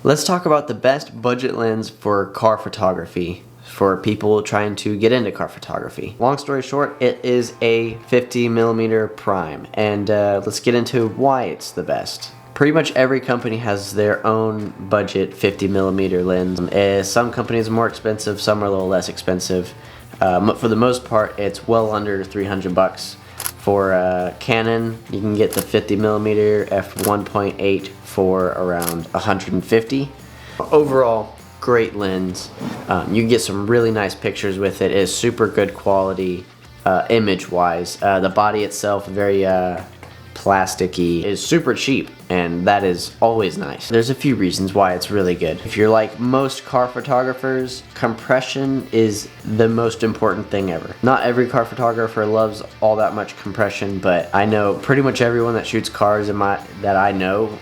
Let's talk about the best budget lens for car photography for people trying to get into car photography. Long story short, it is a 50mm prime, and let's get into why it's the best. Pretty much every company has their own budget 50mm lens. Some companies are more expensive, some are a little less expensive. For the most part, it's well under 300 bucks. For Canon, you can get the 50mm f1.8 for around 150. Overall, great lens. You can get some really nice pictures with it. It is super good quality image-wise. The body itself, very plasticky, is super cheap, and that is always nice. There's a few reasons why it's really good. If you're like most car photographers, compression is the most important thing ever. Not every car photographer loves all that much compression, but I know pretty much everyone that shoots cars that I know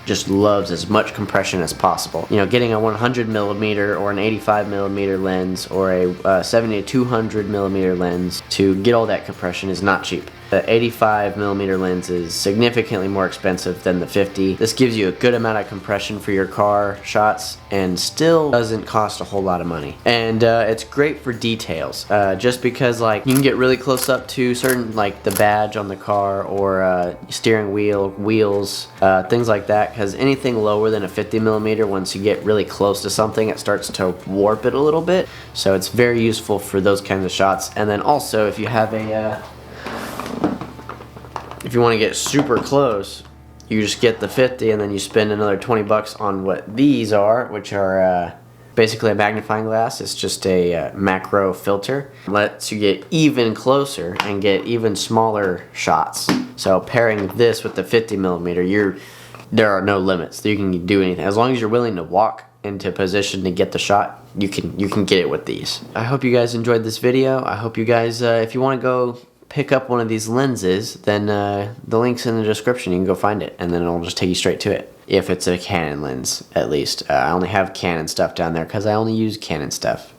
just loves as much compression as possible. You know, getting a 100mm or an 85mm lens or a 70 to 200mm lens to get all that compression is not cheap. The 85mm lens is significantly more expensive than the 50. This gives you a good amount of compression for your car shots and still doesn't cost a whole lot of money. And it's great for details, just because like you can get really close up to certain, like the badge on the car or steering wheel, wheels, things like that, because anything lower than a 50mm, once you get really close to something, it starts to warp it a little bit. So it's very useful for those kinds of shots. And then also if you have if you want to get super close, you just get the 50 and then you spend another 20 bucks on what these are, which are basically a magnifying glass. It's just a macro filter. It lets you get even closer and get even smaller shots. So pairing this with the 50mm, there are no limits. You can do anything. As long as you're willing to walk into position to get the shot, you can get it with these. I hope you guys enjoyed this video. I hope you guys, if you want to go pick up one of these lenses, then the link's in the description. You can go find it, and then it'll just take you straight to it. If it's a Canon lens, at least. I only have Canon stuff down there because I only use Canon stuff.